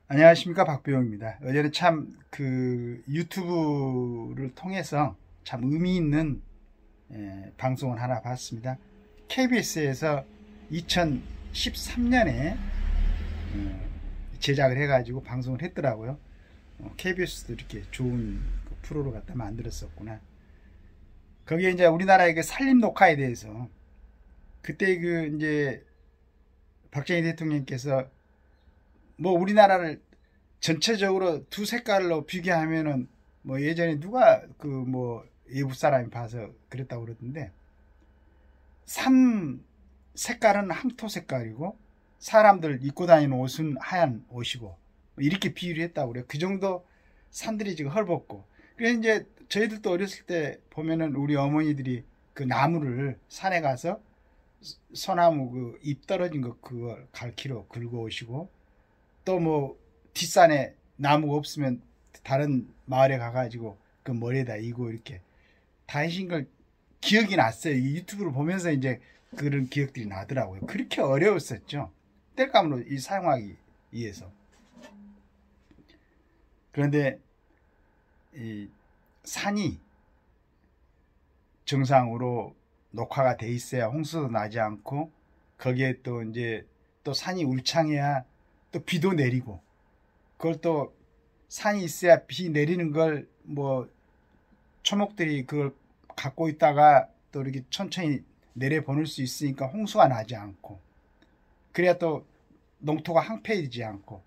안녕하십니까, 박배용입니다. 어제는 참 유튜브를 통해서 참 의미 있는 방송을 하나 봤습니다. KBS에서 2013년에 제작을 해가지고 방송을 했더라고요. KBS도 이렇게 좋은 프로를 갖다 만들었었구나. 거기에 이제 우리나라의 그 산림 녹화에 대해서 그때 이제 박정희 대통령께서 뭐 우리나라를 전체적으로 두 색깔로 비교하면은 뭐 예전에 누가 외국 사람이 봐서 그랬다고 그러던데, 산 색깔은 황토 색깔이고 사람들 입고 다니는 옷은 하얀 옷이고 뭐 이렇게 비유를 했다고 그래요. 그 정도 산들이 지금 헐벗고. 그래서 이제 저희들도 어렸을 때 보면은 우리 어머니들이 그 나무를 산에 가서 소나무 그 잎 떨어진 거 그걸 갈퀴로 긁어 오시고, 또 뭐 뒷산에 나무가 없으면 다른 마을에 가가지고 그 머리에다 이고 이렇게 다 하신 걸 기억이 났어요. 이 유튜브를 보면서 이제 그런 기억들이 나더라고요. 그렇게 어려웠었죠. 땔감으로 이 사용하기 위해서. 그런데 이 산이 정상으로 녹화가 돼 있어야 홍수도 나지 않고, 거기에 또 이제 또 산이 울창해야 또 비도 내리고, 그걸 또 산이 있어야 비 내리는 걸 뭐 초목들이 그걸 갖고 있다가 또 이렇게 천천히 내려보낼 수 있으니까 홍수가 나지 않고, 그래야 또 농토가 황폐해지지 않고.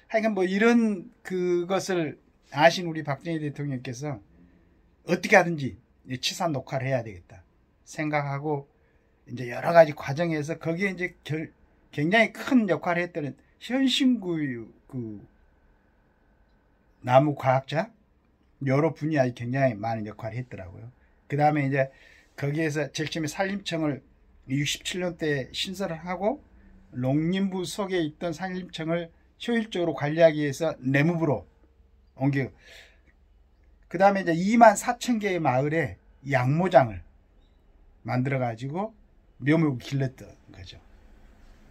하여간 뭐 이런 그것을 아신 우리 박정희 대통령께서 어떻게 하든지 치산 녹화를 해야 되겠다 생각하고 이제 여러 가지 과정에서 거기에 이제 굉장히 큰 역할을 했던 현신구 나무 과학자 여러 분이 아주 굉장히 많은 역할을 했더라고요. 그 다음에 이제 거기에서 제일 처음에 산림청을 67년대에 신설을 하고, 농림부 속에 있던 산림청을 효율적으로 관리하기 위해서 내무부로 옮겨. 그 다음에 이제 2만 4천 개의 마을에 양모장을 만들어 가지고 묘목을 길렀던 거죠.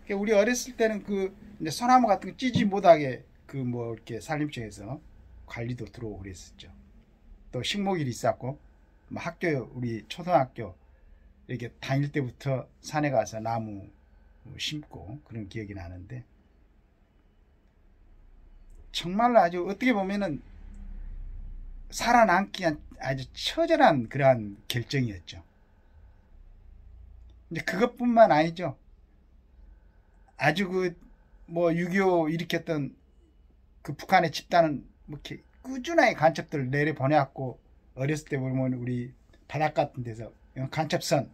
그러니까 우리 어렸을 때는 이제 소나무 같은 거 찌지 못하게 이렇게 산림청에서 관리도 들어오고 그랬었죠. 또 식목일이 있었고, 뭐 우리 초등학교 이렇게 다닐 때부터 산에 가서 나무 심고 그런 기억이 나는데, 정말로 아주 어떻게 보면은 살아남기 위한 아주 처절한 그러한 결정이었죠. 이제 그것뿐만 아니죠. 아주 6.25 일으켰던 그 북한의 집단은 뭐 이렇게 꾸준하게 간첩들을 내려보내왔고, 어렸을 때 보면 우리 바닷가 같은 데서 간첩선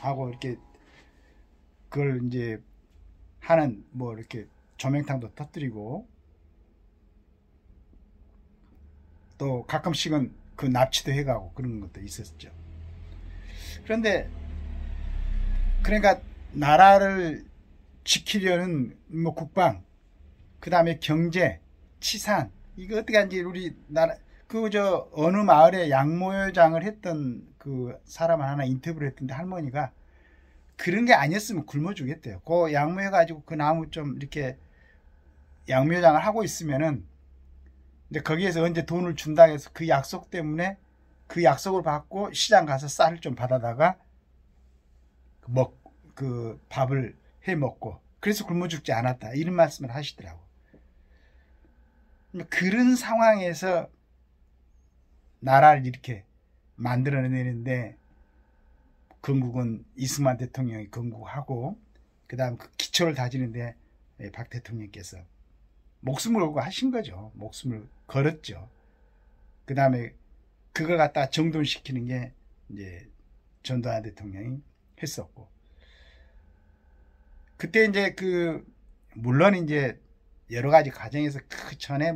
하고 이렇게 그걸 이제 하는 뭐 이렇게 조명탕도 터뜨리고, 또 가끔씩은 그 납치도 해가고 그런 것도 있었죠. 그런데 그러니까 나라를 지키려는 뭐 국방, 그 다음에 경제, 치산, 이거 어떻게 하는지 우리 나라 어느 마을에 양모장을 했던 그 사람 하나 인터뷰를 했던데, 할머니가 그런 게 아니었으면 굶어 죽겠대요. 그 양모해가지고 그 나무 좀 이렇게 양묘장을 하고 있으면은, 근데 거기에서 언제 돈을 준다 해서 그 약속 때문에 그 약속을 받고 시장 가서 쌀을 좀 받아다가 밥을 해 먹고, 그래서 굶어 죽지 않았다, 이런 말씀을 하시더라고. 그런 상황에서 나라를 이렇게 만들어내는데, 건국은 이승만 대통령이 건국하고, 그 다음 그 기초를 다지는데 박 대통령께서 목숨을 걸고 하신 거죠. 목숨을 걸었죠. 그 다음에 그걸 갖다가 정돈시키는 게 이제 전두환 대통령이 했었고, 그때 이제 물론 이제 여러 가지 과정에서 그 전에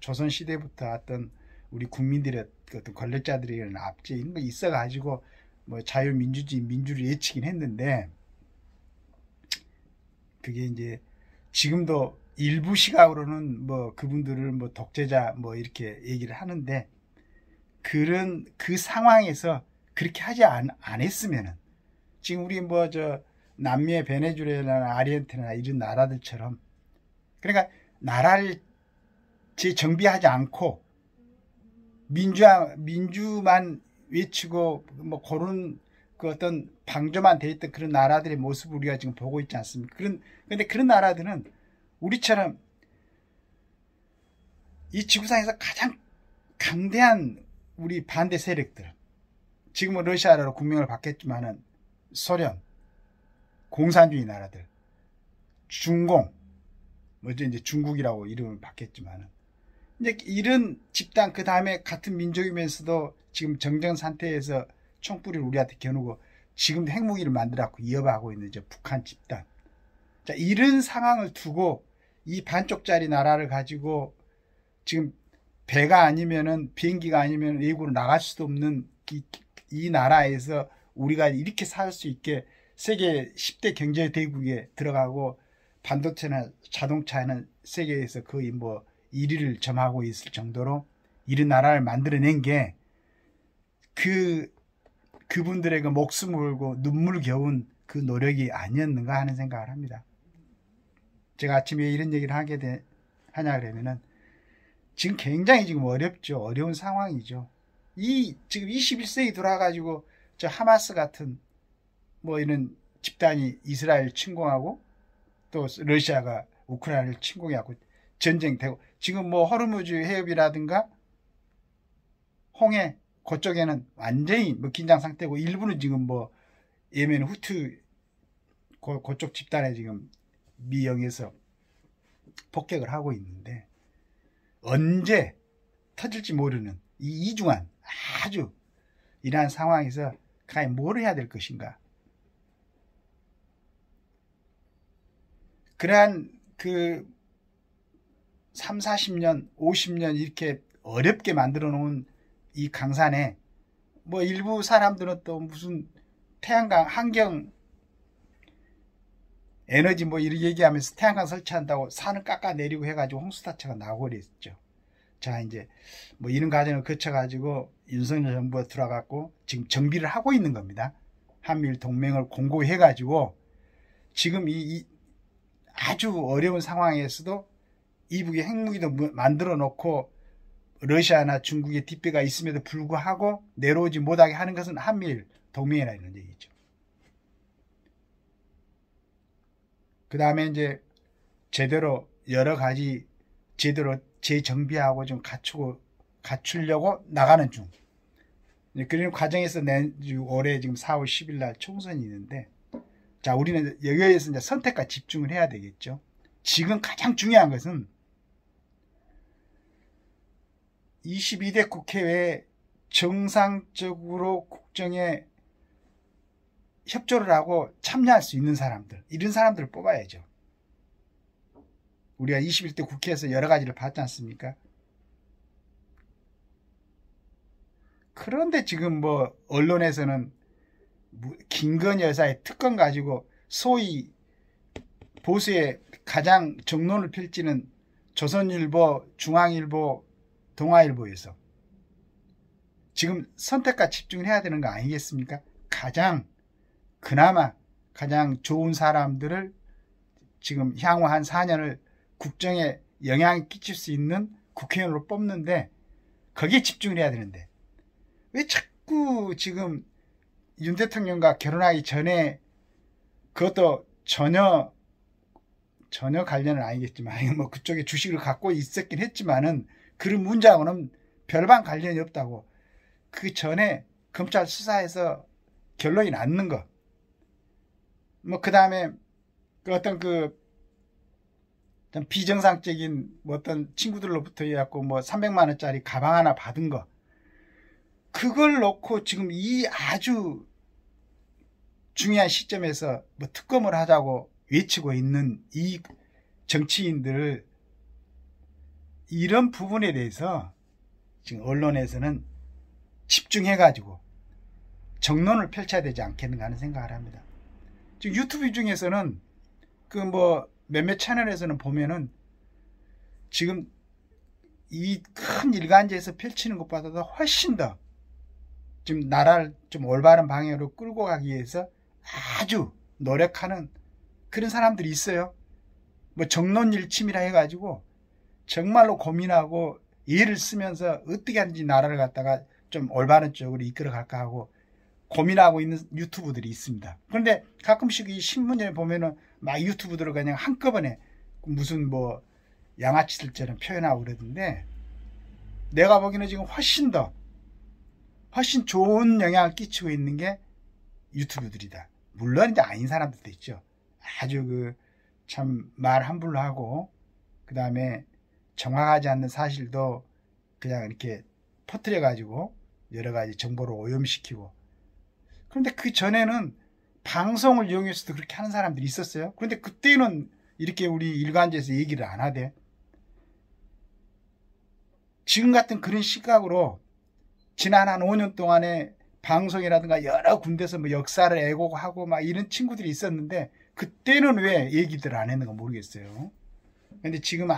조선 시대부터 왔던 우리 국민들의 어떤 권력자들의 이런 압제 이런 거 있어가지고 뭐 자유민주주의 민주를 외치긴 했는데, 그게 이제 지금도 일부 시각으로는 뭐 그분들을 뭐 독재자 뭐 이렇게 얘기를 하는데, 그 상황에서 그렇게 하지 안 했으면은 지금 우리 남미의 베네수엘라나 아르헨티나 이런 나라들처럼 그러니까 나라를 재정비하지 않고 민주만 외치고 뭐 그런 그 어떤 방조만 돼 있던 그런 나라들의 모습을 우리가 지금 보고 있지 않습니까? 근데 그런 나라들은 우리처럼 이 지구상에서 가장 강대한 우리 반대 세력들, 지금은 러시아로 국명을 바뀌었지만은 소련, 공산주의 나라들, 중공, 뭐죠 이제 중국이라고 이름을 바뀌었지만은 이제 이런 집단, 그 다음에 같은 민족이면서도 지금 정전 상태에서 총뿌리를 우리한테 겨누고 지금도 핵무기를 만들어갖고 이어가고 있는 이제 북한 집단. 자, 이런 상황을 두고 이 반쪽짜리 나라를 가지고 지금 배가 아니면은 비행기가 아니면 외국으로 나갈 수도 없는 이 나라에서 우리가 이렇게 살 수 있게 세계 10대 경제 대국에 들어가고 반도체나 자동차는 세계에서 거의 뭐 1위를 점하고 있을 정도로 이런 나라를 만들어낸 게 그분들의 그 목숨을 걸고 눈물 겨운 그 노력이 아니었는가 하는 생각을 합니다. 제가 아침에 이런 얘기를 하냐 그러면은 지금 굉장히 지금 어렵죠. 어려운 상황이죠. 지금 21세기 돌아가지고 저 하마스 같은 뭐 이런 집단이 이스라엘 침공하고 또 러시아가 우크라이나를 침공해갖고 전쟁되고 지금 뭐 호르무즈 해협이라든가 홍해 그쪽에는 완전히 뭐 긴장 상태고 일부는 지금 뭐 예멘 후트 그쪽 집단에 지금 미영에서 폭격을 하고 있는데 언제 터질지 모르는 이 이중한 아주 이러한 상황에서 과연 뭘 해야 될 것인가. 그러한 그 3, 40년, 50년 이렇게 어렵게 만들어 놓은 이 강산에 뭐 일부 사람들은 또 무슨 태양광 환경 에너지 뭐 이렇게 얘기하면서 태양광 설치한다고 산을 깎아내리고 해가지고 홍수타처가 나오고 그랬죠. 자, 이제 뭐 이런 과정을 거쳐가지고 윤석열 정부가 들어갔고 지금 정비를 하고 있는 겁니다. 한미일 동맹을 공고해가지고 지금 이 아주 어려운 상황에서도 이북에 핵무기도 만들어 놓고 러시아나 중국의 뒷배가 있음에도 불구하고 내려오지 못하게 하는 것은 한미일 동맹이라는 얘기죠. 그 다음에 이제 제대로 여러 가지 제대로 재정비하고 좀 갖추려고 나가는 중. 그런 과정에서 올해 지금 4월 10일 날 총선이 있는데, 자, 우리는 여기에서 이제 선택과 집중을 해야 되겠죠. 지금 가장 중요한 것은 22대 국회에 정상적으로 국정에 협조를 하고 참여할 수 있는 사람들, 이런 사람들을 뽑아야죠. 우리가 21대 국회에서 여러 가지를 봤지 않습니까? 그런데 지금 뭐 언론에서는 김건희 여사의 특권 가지고 소위 보수의 가장 정론을 펼치는 조선일보, 중앙일보, 동아일보에서 지금 선택과 집중을 해야 되는 거 아니겠습니까? 그나마 가장 좋은 사람들을 지금 향후 한 4년을 국정에 영향을 끼칠 수 있는 국회의원으로 뽑는데 거기에 집중을 해야 되는데 왜 자꾸 지금 윤 대통령과 결혼하기 전에 그것도 전혀 관련은 아니겠지만 뭐 그쪽에 주식을 갖고 있었긴 했지만은 그런 문제하고는 별반 관련이 없다고 그 전에 검찰 수사에서 결론이 났는 거. 뭐 그 다음에 어떤 좀 비정상적인 뭐 어떤 친구들로부터 해갖고 뭐 300만 원짜리 가방 하나 받은 거. 그걸 놓고 지금 이 아주 중요한 시점에서 뭐 특검을 하자고 외치고 있는 이 정치인들 이런 부분에 대해서 지금 언론에서는 집중해가지고 정론을 펼쳐야 되지 않겠는가 하는 생각을 합니다. 지금 유튜브 중에서는 그 뭐 몇몇 채널에서는 보면은 지금 이 큰 일간지에서 펼치는 것보다도 훨씬 더 지금 나라를 좀 올바른 방향으로 끌고 가기 위해서 아주 노력하는 그런 사람들이 있어요. 뭐 정론일침이라 해가지고 정말로 고민하고 애를 쓰면서 어떻게 하는지 나라를 갖다가 좀 올바른 쪽으로 이끌어갈까 하고 고민하고 있는 유튜브들이 있습니다. 그런데 가끔씩 이 신문에 보면은 막 유튜브들을 그냥 한꺼번에 무슨 뭐 양아치들처럼 표현하고 그러던데, 내가 보기에는 지금 훨씬 좋은 영향을 끼치고 있는 게 유튜브들이다. 물론 이제 아닌 사람들도 있죠. 아주 참 말 함부로 하고, 그 다음에 정확하지 않는 사실도 그냥 이렇게 퍼뜨려 가지고 여러 가지 정보를 오염시키고. 그런데 그 전에는 방송을 이용해서도 그렇게 하는 사람들이 있었어요. 그런데 그때는 이렇게 우리 일간지에서 얘기를 안 하대. 지금 같은 그런 시각으로 지난 한 5년 동안에 방송이라든가 여러 군데서 뭐 역사를 애고하고 막 이런 친구들이 있었는데, 그때는 왜 얘기들 안 했는가 모르겠어요. 근데 지금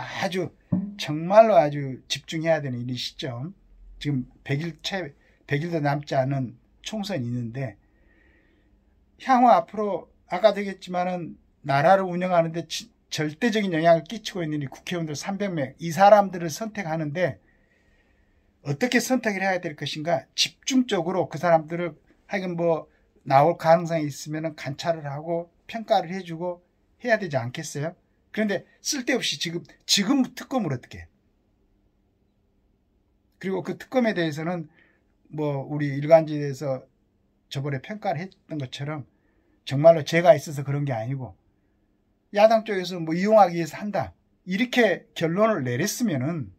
정말로 아주 집중해야 되는 이 시점, 지금 100일도 남지 않은 총선이 있는데, 향후 앞으로 아까도 얘기했지만은 나라를 운영하는데 절대적인 영향을 끼치고 있는 이 국회의원들 300명, 이 사람들을 선택하는데 어떻게 선택을 해야 될 것인가, 집중적으로 그 사람들을 하여간 뭐 나올 가능성이 있으면 관찰을 하고 평가를 해주고 해야 되지 않겠어요? 그런데 쓸데없이 지금 특검을 어떻게 해? 그리고 그 특검에 대해서는 뭐 우리 일간지에서 저번에 평가를 했던 것처럼 정말로 죄가 있어서 그런 게 아니고 야당 쪽에서 뭐 이용하기 위해서 한다, 이렇게 결론을 내렸으면은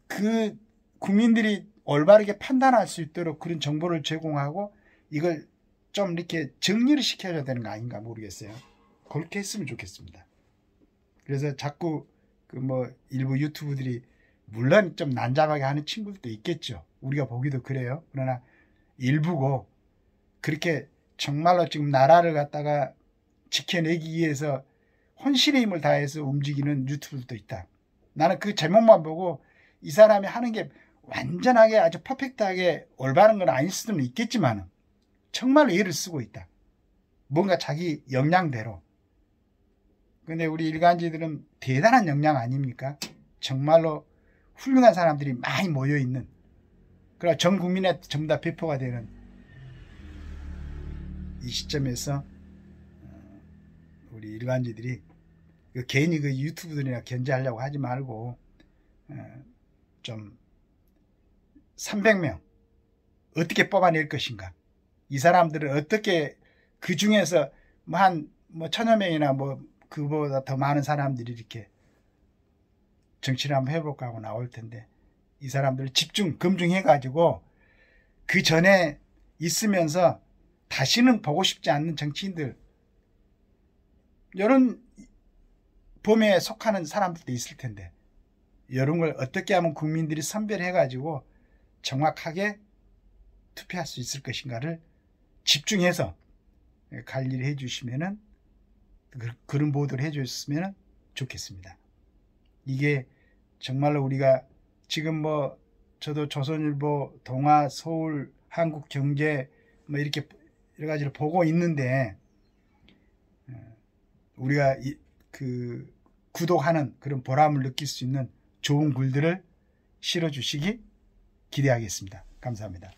그 국민들이 올바르게 판단할 수 있도록 그런 정보를 제공하고 이걸 좀 이렇게 정리를 시켜줘야 되는 거 아닌가 모르겠어요. 그렇게 했으면 좋겠습니다. 그래서 자꾸 뭐 일부 유튜브들이 물론 좀 난잡하게 하는 친구들도 있겠죠. 우리가 보기도 그래요. 그러나 일부고, 그렇게 정말로 지금 나라를 갖다가 지켜내기 위해서 혼신의 힘을 다해서 움직이는 유튜브들도 있다. 나는 그 제목만 보고 이 사람이 하는 게 완전하게 아주 퍼펙트하게 올바른 건 아닐 수도 있겠지만 정말로 애를 쓰고 있다. 뭔가 자기 역량대로. 근데 우리 일간지들은 대단한 역량 아닙니까? 정말로 훌륭한 사람들이 많이 모여있는, 그러나 전 국민에 전부 다 배포가 되는 이 시점에서 우리 일간지들이 괜히 그 유튜브들이나 견제하려고 하지 말고 좀 300명 어떻게 뽑아낼 것인가, 이 사람들을 어떻게, 그 중에서 뭐 한 1000여 명이나 뭐 그보다 더 많은 사람들이 이렇게 정치를 한번 해볼까 하고 나올 텐데, 이 사람들을 검증해 가지고 그 전에 있으면서 다시는 보고 싶지 않는 정치인들, 이런 범위에 속하는 사람들도 있을 텐데, 이런 걸 어떻게 하면 국민들이 선별해 가지고 정확하게 투표할 수 있을 것인가를 집중해서 관리를 해 주시면은, 그런 보도를 해 주셨으면 좋겠습니다. 이게 정말로 우리가 지금 뭐 저도 조선일보, 동아, 서울, 한국경제 뭐 이렇게 여러 가지를 보고 있는데, 우리가 구독하는 그런 보람을 느낄 수 있는 좋은 글들을 실어주시기 기대하겠습니다. 감사합니다.